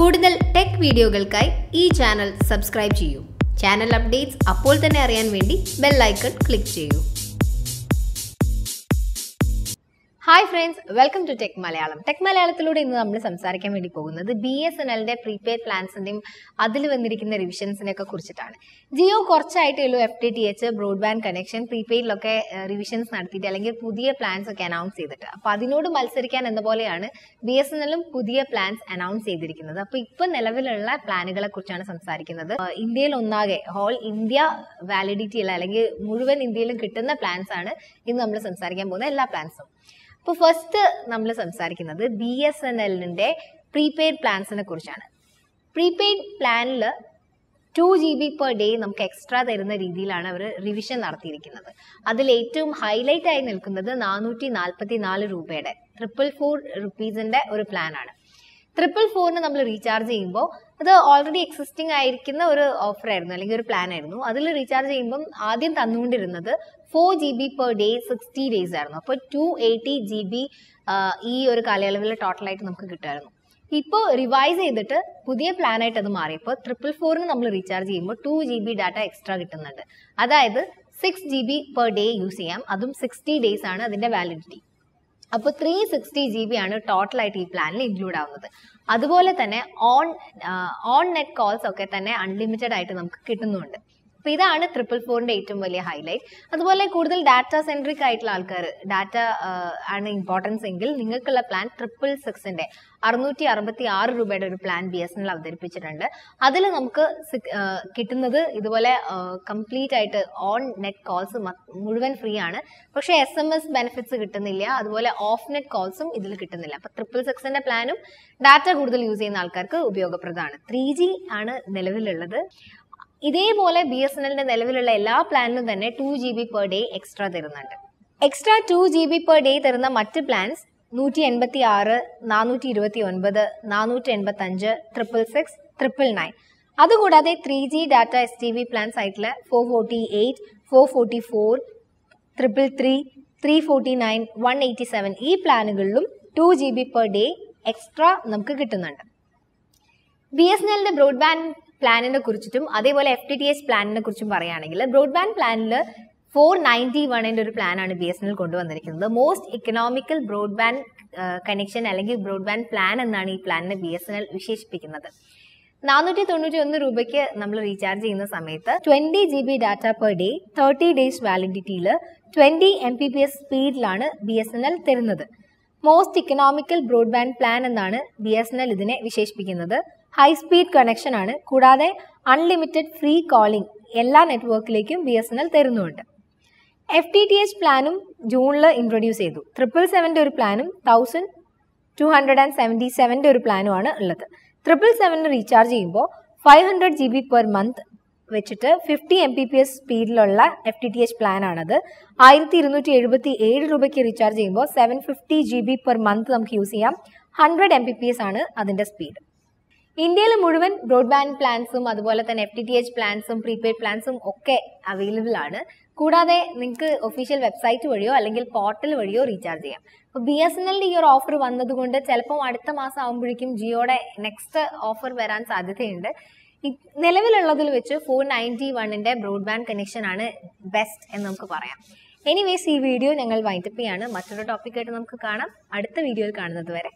കൂടുതൽ ടെക് വീഡിയോകൾക്കായി ഈ ചാനൽ സബ്സ്ക്രൈബ് ചെയ്യൂ. ചാനൽ അപ്ഡേറ്റ്സ് അപ്പോൾ തന്നെ അറിയാൻ വേണ്ടി ബെൽ ഐക്കൺ ക്ലിക്ക് ചെയ്യൂ. Hi friends, welcome to tech Malayalam. Tech മലയാളത്തിലൂടെ ഇന്ന് നമ്മൾ സംസാരിക്കാൻ വേണ്ടി പോകുന്നത് BSNLന്റെ പ്രീപെയ്ഡ് പ്ലാൻസിന്റെയും അതിൽ വന്നിരിക്കുന്ന റിവിഷൻസിനെ ഒക്കെ കുറിച്ചിട്ടാണ്. ജിയോ കുറച്ചായിട്ടേ FTTH ബ്രോഡ്ബാൻഡ് കണക്ഷൻ പ്രീപെയ്ഡിലൊക്കെ റിവിഷൻസ് നടത്തിയിട്ട് അല്ലെങ്കിൽ പുതിയ പ്ലാൻസ് ഒക്കെ അനൗൺസ് ചെയ്തിട്ട്, അപ്പോൾ അതിനോട് മത്സരിക്കാൻ എന്ന പോലെയാണ് BSNLും പുതിയ പ്ലാൻസ് അനൗൺസ് ചെയ്തിരിക്കുന്നത്. അപ്പോൾ ഇപ്പം നിലവിലുള്ള പ്ലാനുകളെ കുറിച്ചാണ് സംസാരിക്കുന്നത്. ഇന്ത്യയിൽ ഒന്നാകെ ഹോൾ ഇന്ത്യ വാലിഡിറ്റി ഉള്ള അല്ലെങ്കിൽ മുഴുവൻ ഇന്ത്യയിലും കിട്ടുന്ന പ്ലാൻസ് ആണ് ഇന്ന് നമ്മൾ സംസാരിക്കാൻ പോകുന്ന എല്ലാ പ്ലാൻസും. അപ്പോൾ ഫസ്റ്റ് നമ്മൾ സംസാരിക്കുന്നത് BSNLന്റെ പ്രീപെയ്ഡ് പ്ലാൻസിനെ കുറിച്ചാണ്. പ്രീപെയ്ഡ് പ്ലാനിൽ 2 GB per day നമുക്ക് എക്സ്ട്രാ തരുന്ന രീതിയിലാണ് അവർ റിവിഷൻ നടത്തിയിരിക്കുന്നത്. അതിൽ ഏറ്റവും ഹൈലൈറ്റ് ആയി നിൽക്കുന്നത് 444 രൂപയുടെ 444 റുപ്പീസിന്റെ ഒരു പ്ലാനാണ്. 444 നമ്മൾ റീചാർജ് ചെയ്യുമ്പോൾ അത് ഓൾറെഡി എക്സിസ്റ്റിംഗ് ആയിരിക്കുന്ന ഒരു ഓഫർ ആയിരുന്നു അല്ലെങ്കിൽ ഒരു പ്ലാൻ ആയിരുന്നു. അതിൽ റീചാർജ് ചെയ്യുമ്പം ആദ്യം തന്നുകൊണ്ടിരുന്നത് 4 GB per day 60 days ആയിരുന്നു. അപ്പോൾ 280 GB ഈ ഒരു കാലയളവിൽ ടോട്ടലായിട്ട് നമുക്ക് കിട്ടുമായിരുന്നു. ഇപ്പോൾ റിവൈസ് ചെയ്തിട്ട് പുതിയ പ്ലാനായിട്ട് അത് മാറിയപ്പോൾ 444 നമ്മൾ റീചാർജ് ചെയ്യുമ്പോൾ 2 GB ഡാറ്റ എക്സ്ട്രാ കിട്ടുന്നുണ്ട്. അതായത് 6 GB per day യൂസ് ചെയ്യാം. അതും 60 days ആണ് അതിന്റെ വാലിഡിറ്റി. അപ്പോൾ 360 GB ആണ് ടോട്ടലായിട്ട് ഈ പ്ലാനിൽ ഇൻക്ലൂഡ് ആവുന്നത്. അതുപോലെ തന്നെ ഓൺ നെറ്റ് കോൾസ് ഒക്കെ തന്നെ അൺലിമിറ്റഡ് ആയിട്ട് നമുക്ക് കിട്ടുന്നുണ്ട്. അപ്പോൾ ഇതാണ് 444ന്റെ ഏറ്റവും വലിയ ഹൈലൈറ്റ്. അതുപോലെ കൂടുതൽ ഡാറ്റ സെൻട്രിക് ആയിട്ടുള്ള ആൾക്കാർ, ഡാറ്റ ആണ് ഇമ്പോർട്ടൻസ് എങ്കിൽ നിങ്ങൾക്കുള്ള പ്ലാൻ 666ന്റെ 666 രൂപയുടെ ഒരു പ്ലാൻ BSNL അവതരിപ്പിച്ചിട്ടുണ്ട്. അതിൽ നമുക്ക് കിട്ടുന്നത് ഇതുപോലെ കംപ്ലീറ്റ് ആയിട്ട് ഓൺ നെറ്റ് കോൾസ് മുഴുവൻ ഫ്രീ ആണ്. പക്ഷേ SMS ബെനിഫിറ്റ്സ് കിട്ടുന്നില്ല. അതുപോലെ ഓഫ് നെറ്റ് കോൾസും ഇതിൽ കിട്ടുന്നില്ല. അപ്പോൾ 666ന്റെ പ്ലാനും ഡാറ്റ കൂടുതൽ യൂസ് ചെയ്യുന്ന ആൾക്കാർക്ക് ഉപയോഗപ്രദമാണ്. 3G ആണ് നിലവിലുള്ളത്. ഇതേപോലെ BSNLന്റെ നിലവിലുള്ള എല്ലാ പ്ലാനിലും തന്നെ 2 GB per day എക്സ്ട്രാ തരുന്നുണ്ട്. എക്സ്ട്രാ 2 GB per day തരുന്ന മറ്റ് പ്ലാൻസ് 186, 429, 485, 666, 999. അതുകൂടാതെ 3G ഡാറ്റ STV പ്ലാൻസ് ആയിട്ടുള്ള 448, 444, 333, 349, 187 ഈ പ്ലാനുകളിലും 2 GB per day എക്സ്ട്രാ നമുക്ക് കിട്ടുന്നുണ്ട്. BSNLന്റെ ബ്രോഡ്ബാൻഡ് പ്ലാനിനെ കുറിച്ചിട്ടും അതേപോലെ FTTH പ്ലാനിനെ കുറിച്ചും പറയുകയാണെങ്കിൽ, ബ്രോഡ്ബാൻഡ് പ്ലാനിൽ 491ന്റെ ഒരു പ്ലാനാണ് BSNL കൊണ്ടുവന്നിരിക്കുന്നത്. മോസ്റ്റ് ഇക്കണോമിക്കൽ ബ്രോഡ്ബാൻഡ് കണക്ഷൻ അല്ലെങ്കിൽ ബ്രോഡ്ബാൻഡ് പ്ലാൻ എന്നാണ് ഈ പ്ലാനിനെ BSNL വിശേഷിപ്പിക്കുന്നത്. 491 രൂപയ്ക്ക് നമ്മൾ റീചാർജ് ചെയ്യുന്ന സമയത്ത് 20 GB data per day 30 days വാലിഡിറ്റിയിൽ 20 Mbps സ്പീഡിലാണ് BSNL തരുന്നത്. മോസ്റ്റ് ഇക്കണോമിക്കൽ ബ്രോഡ്ബാൻഡ് പ്ലാൻ എന്നാണ് BSNL ഇതിനെ വിശേഷിപ്പിക്കുന്നത്. ഹൈ സ്പീഡ് കണക്ഷൻ ആണ്. കൂടാതെ അൺലിമിറ്റഡ് ഫ്രീ കോളിംഗ് എല്ലാ നെറ്റ്വർക്കിലേക്കും BSNL തരുന്നുണ്ട്. FTTH പ്ലാനും ജൂണിൽ ഇൻട്രൊഡ്യൂസ് ചെയ്തു. 777ന്റെ ഒരു പ്ലാനും 1277ന്റെ ഒരു പ്ലാനുമാണ് ഉള്ളത്. 777 റീചാർജ് ചെയ്യുമ്പോൾ 500 GB per month വെച്ചിട്ട് 50 Mbps സ്പീഡിലുള്ള FTTH പ്ലാനാണത്. 1277 രൂപയ്ക്ക് റീചാർജ് ചെയ്യുമ്പോൾ 750 GB per month നമുക്ക് യൂസ് ചെയ്യാം. 100 Mbps ആണ് അതിൻ്റെ സ്പീഡ്. ഇന്ത്യയിൽ മുഴുവൻ ബ്രോഡ്ബാൻഡ് പ്ലാൻസും അതുപോലെ തന്നെ FTTH പ്ലാൻസും പ്രീപെയ്ഡ് പ്ലാൻസും ഒക്കെ അവൈലബിൾ ആണ്. കൂടാതെ നിങ്ങൾക്ക് ഒഫീഷ്യൽ വെബ്സൈറ്റ് വഴിയോ അല്ലെങ്കിൽ പോർട്ടൽ വഴിയോ റീചാർജ് ചെയ്യാം. അപ്പോൾ BSNLന്റെ ഈ ഒരു ഓഫർ വന്നതുകൊണ്ട് ചിലപ്പോൾ അടുത്ത മാസം ആകുമ്പോഴേക്കും ജിയോയുടെ നെക്സ്റ്റ് ഓഫർ വരാൻ സാധ്യതയുണ്ട്. നിലവിലുള്ളതിൽ വെച്ച് 491ന്റെ ബ്രോഡ്ബാൻഡ് കണക്ഷൻ ആണ് ബെസ്റ്റ് എന്ന് നമുക്ക് പറയാം. എനിവേസ് ഈ വീഡിയോ ഞങ്ങൾ വൈൻഡപ്പ് ചെയ്യാണ്. മറ്റൊരു ടോപ്പിക്കായിട്ട് നമുക്ക് കാണാം. അടുത്ത വീഡിയോയിൽ കാണുന്നത് വരെ